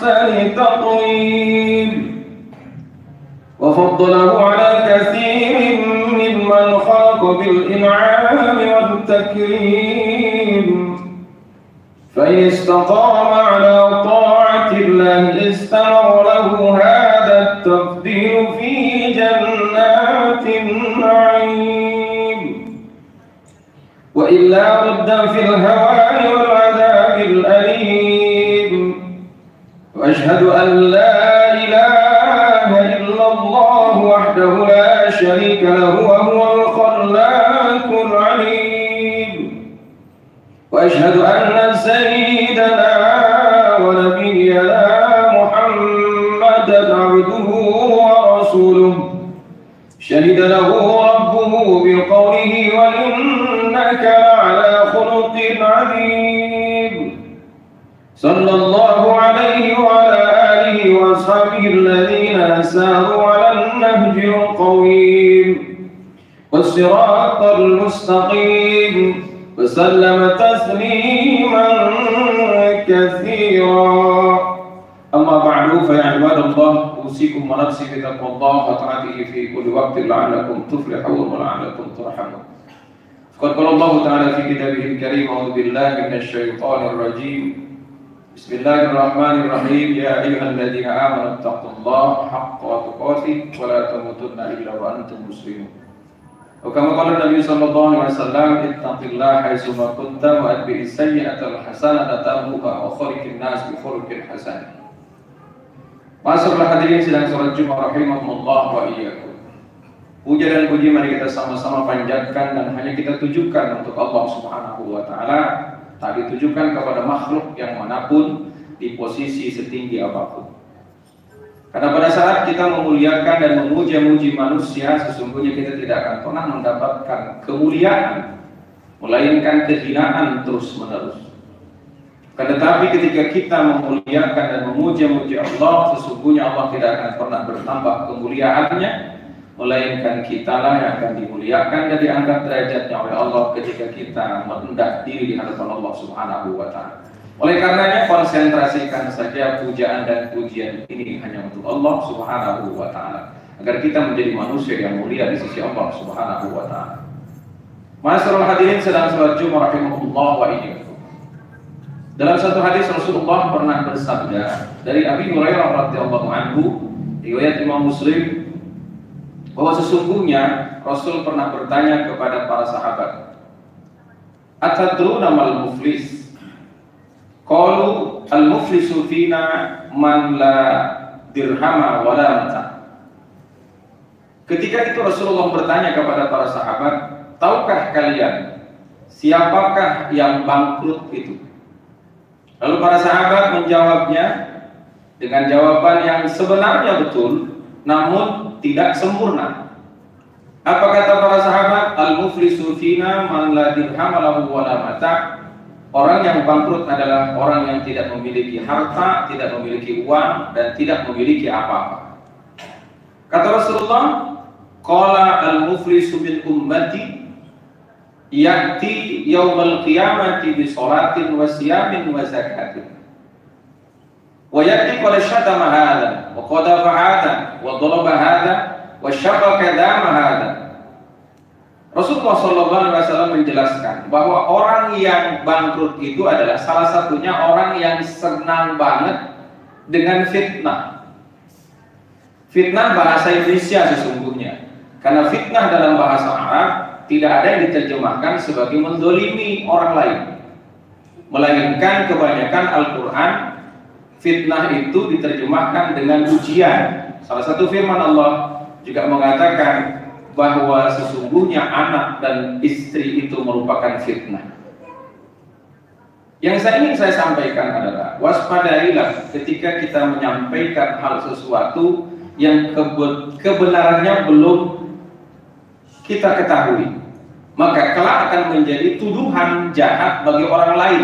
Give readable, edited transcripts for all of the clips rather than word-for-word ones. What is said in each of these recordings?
أحسن تقويم، وفضله على كثير ممن خلق بالإنعام والتكريم، فإن استقام على طاعة الله استمر له هذا التفضيل في جنات النعيم، وإلا رد في الهوان والعذاب الأليم. وأشهد أن لا إله إلا الله وحده لا شريك له وهو الخلاق العليم، وأشهد أن سيدنا ونبينا محمدا عبده ورسوله شهد له ربه بقوله وإنك لعلى خلق عظيم، صلى الله عليه وعلى آله وأصحابه الذين ساروا على النهج القويم والصراط المستقيم وسلم تسليما كثيرا. أما بعد فيا عباد الله أوصيكم ونفسي بتقوى الله وطاعته في كل وقت لعلكم تفلحون ولعلكم ترحمون. فقد قال الله تعالى في كتابه الكريم: أعوذ بالله من الشيطان الرجيم، بسم الله الرحمن الرحيم، يا أيها الذين آمنوا اتقوا الله حق تقاته ولا تموتن إلا وأنتم مسلمون. وكما قال النبي صلى الله عليه وسلم: اتق الله حيثما كنت وأتبع السيئة الحسنة تمحها وخلق الناس بخلق حسن. Masyaallah hadirin sidang salat Jumat rahimahumullah wa iyyakum. Puja dan puji mari kita sama-sama panjatkan dan hanya kita tujukan untuk Allah Subhanahu wa taala, tak ditujukan kepada makhluk yang manapun di posisi setinggi apapun. Karena pada saat kita memuliakan dan memuja-muji manusia, sesungguhnya kita tidak akan pernah mendapatkan kemuliaan, melainkan kehinaan terus-menerus. Tetapi ketika kita memuliakan dan memuja-muji Allah, sesungguhnya Allah tidak akan pernah bertambah kemuliaannya, melainkan kitalah yang akan dimuliakan dan diangkat derajatnya oleh Allah ketika kita merendah diri di hadapan Allah Subhanahu wa taala. Oleh karenanya konsentrasikan saja pujaan dan pujian ini hanya untuk Allah Subhanahu wa taala, agar kita menjadi manusia yang mulia di sisi Allah Subhanahu wa taala. Masyaallah hadirin sedang salat Jumat rahimahullah wa iyyakum. Dalam satu hadis Rasulullah pernah bersabda dari Abi Hurairah radhiyallahu anhu, riwayat Imam Muslim, bahwa sesungguhnya Rasul pernah bertanya kepada para sahabat, "Atadruna mal muflis?" Qalu al-muflisu fina man la dirhama wa la mata. Ketika itu Rasulullah bertanya kepada para sahabat, "Tahukah kalian siapakah yang bangkrut itu?" Lalu para sahabat menjawabnya dengan jawaban yang sebenarnya betul, namun tidak sempurna. Apa kata para sahabat? Al-muflisu fina man la dirhama lahu wa la mata. Orang yang bangkrut adalah orang yang tidak memiliki harta, tidak memiliki uang, dan tidak memiliki apa-apa. Kata Rasulullah, qala al-muflisu min ummati ya'ti yaumal qiyamati bi sholatin wa siyamin wa zakatin wa ya'ti qad syatama hadha wa qadafa hadha wa daraba hadha wa syabaka dama hadha. Rasulullah SAW menjelaskan bahwa orang yang bangkrut itu adalah salah satunya orang yang senang banget dengan fitnah. Fitnah bahasa Indonesia sesungguhnya, karena fitnah dalam bahasa Arab tidak ada yang diterjemahkan sebagai mendolimi orang lain, melainkan kebanyakan Al-Quran fitnah itu diterjemahkan dengan ujian. Salah satu firman Allah juga mengatakan bahwa sesungguhnya anak dan istri itu merupakan fitnah. Yang ingin saya sampaikan adalah waspadailah ketika kita menyampaikan hal sesuatu yang kebenarannya belum kita ketahui, maka kelak akan menjadi tuduhan jahat bagi orang lain,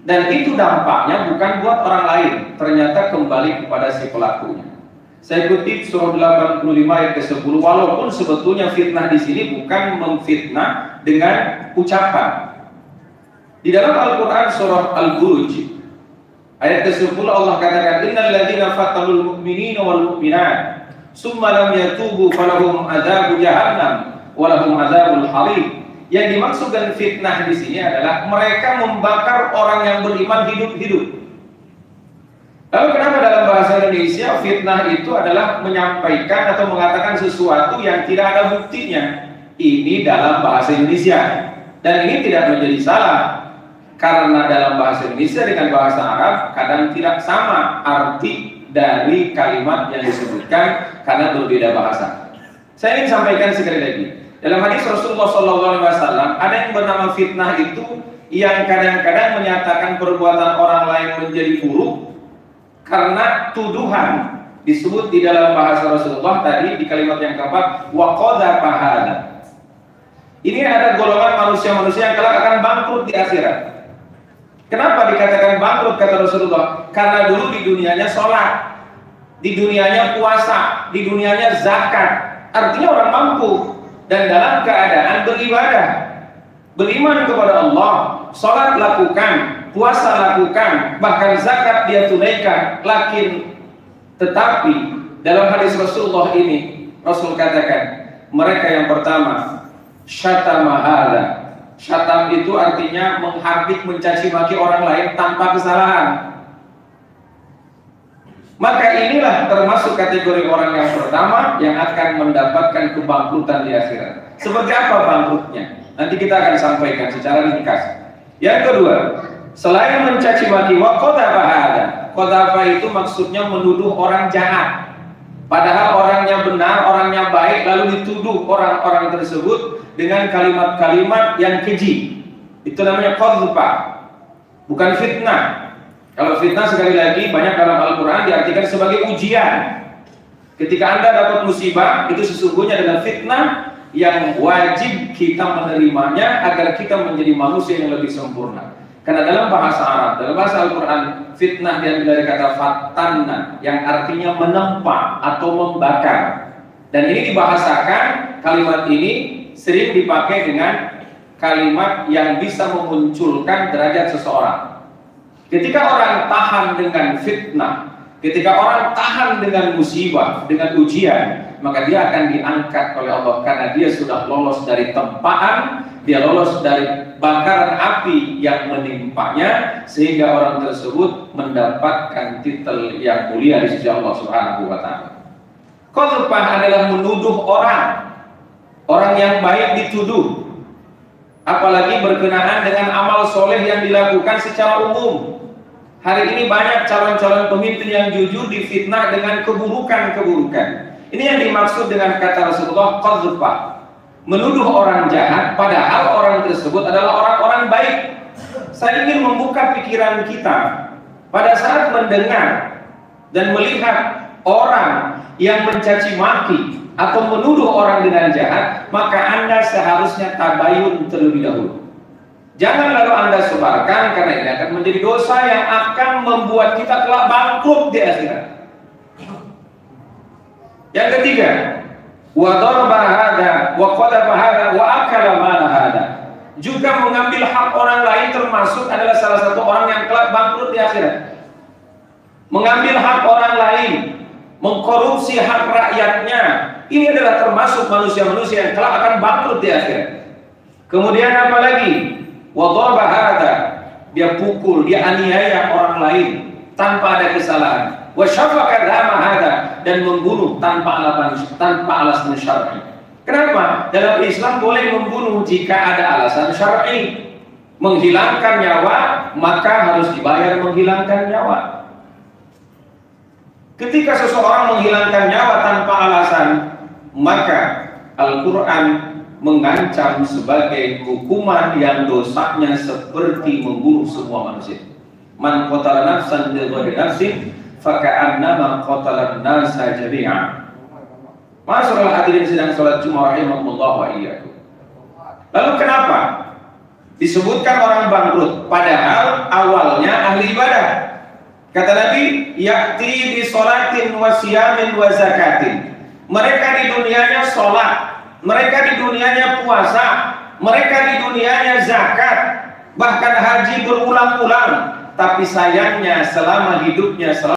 dan itu dampaknya bukan buat orang lain, ternyata kembali kepada si pelakunya. Saya kutip surah 85 ayat ke-10, walaupun sebetulnya fitnah di sini bukan memfitnah dengan ucapan. Di dalam Al-Quran surah Al-Buruj Ayat ke-10 Allah katakan, innal ladzina fatanul mu'minina wal mu'minat summa lam yatubu falahum adzabu jahannam wa lahum adzabul hariq. Yang dimaksud dengan fitnah di sini adalah mereka membakar orang yang beriman hidup-hidup. Lalu kenapa dalam bahasa Indonesia fitnah itu adalah menyampaikan atau mengatakan sesuatu yang tidak ada buktinya? Ini dalam bahasa Indonesia, dan ini tidak menjadi salah. Karena dalam bahasa Indonesia dengan bahasa Arab kadang tidak sama arti dari kalimat yang disebutkan karena berbeda bahasa. Saya ingin sampaikan sekali lagi. Dalam hadis Rasulullah SAW ada yang bernama fitnah itu yang kadang-kadang menyatakan perbuatan orang lain menjadi buruk karena tuduhan. Disebut di dalam bahasa Rasulullah tadi di kalimat yang keempat, wa qadhafa hadza. Ini ada golongan manusia-manusia yang kelak akan bangkrut di akhirat. Kenapa dikatakan bangkrut kata Rasulullah? Karena dulu di dunianya sholat, di dunianya puasa, di dunianya zakat. Artinya orang mampu dan dalam keadaan beribadah, beriman kepada Allah, sholat lakukan, puasa lakukan, bahkan zakat dia tunaikan. Tetapi dalam hadis Rasulullah ini, Rasul katakan mereka yang pertama syatama hadza. Syatam itu artinya menghardik, mencaci maki orang lain tanpa kesalahan. Maka inilah termasuk kategori orang yang pertama yang akan mendapatkan kebangkrutan di akhirat. Seperti apa bangkrutnya? Nanti kita akan sampaikan secara ringkas. Yang kedua, selain mencaci maki, wa qadhafa hadza. Qadhafa itu maksudnya menuduh orang jahat. Padahal orangnya benar, orangnya baik, lalu dituduh orang-orang tersebut dengan kalimat-kalimat yang keji. Itu namanya qadhfa, bukan fitnah. Kalau fitnah sekali lagi banyak dalam Al-Quran diartikan sebagai ujian. Ketika Anda dapat musibah, itu sesungguhnya adalah fitnah yang wajib kita menerimanya agar kita menjadi manusia yang lebih sempurna. Karena dalam bahasa Arab, dalam bahasa Al-Quran, fitnah diambil dari kata fatanna yang artinya menempa atau membakar. Dan ini dibahasakan, kalimat ini sering dipakai dengan kalimat yang bisa memunculkan derajat seseorang. Ketika orang tahan dengan fitnah, ketika orang tahan dengan musibah, dengan ujian, maka dia akan diangkat oleh Allah karena dia sudah lolos dari tempaan, dia lolos dari bakaran api yang menimpanya, sehingga orang tersebut mendapatkan titel yang mulia di sisi Allah Subhanahu wa taala. Qadhfah adalah menuduh orang yang baik dituduh, apalagi berkenaan dengan amal soleh yang dilakukan secara umum. Hari ini banyak calon-calon pemimpin yang jujur difitnah dengan keburukan-keburukan. Ini yang dimaksud dengan kata Rasulullah qadhfah, menuduh orang jahat padahal orang tersebut adalah orang-orang baik. Saya ingin membuka pikiran kita pada saat mendengar dan melihat orang yang mencaci maki atau menuduh orang dengan jahat, maka Anda seharusnya tabayun terlebih dahulu. Jangan lalu Anda sebarkan, karena ini akan menjadi dosa yang akan membuat kita kelak bangkrut di akhirat. Yang ketiga, wa darba hadza wa qadhafa hadza wa akala mala hadza. Juga mengambil hak orang lain termasuk adalah salah satu orang yang kelak bangkrut di akhirat. Mengambil hak orang lain, mengkorupsi hak rakyatnya, ini adalah termasuk manusia-manusia yang kelak akan bangkrut di akhirat. Kemudian apa lagi? Wa darba hadza, dia pukul, dia aniaya orang lain tanpa ada kesalahan. Wa syafaka dama hadza, dan membunuh tanpa alasan syar'i. Kenapa? Dalam Islam boleh membunuh jika ada alasan syar'i. Menghilangkan nyawa, maka harus dibayar menghilangkan nyawa. Ketika seseorang menghilangkan nyawa tanpa alasan, maka Al-Quran mengancam sebagai hukuman yang dosanya seperti membunuh semua manusia. Man qatala nafsan bighairi nafsin faka'annama qatala an-nasa jami'an. Masyaallah hadirin sedang salat Jumat rahimakumullah wa iyyakum. Lalu kenapa disebutkan orang bangkrut padahal awalnya ahli ibadah? Kata Nabi, ya'ti bi sholatin wa siyamin wa zakatin. Mereka di dunianya sholat, mereka di dunianya puasa, mereka di dunianya zakat, bahkan haji berulang-ulang. tapi sayangnya selama hidupnya selalu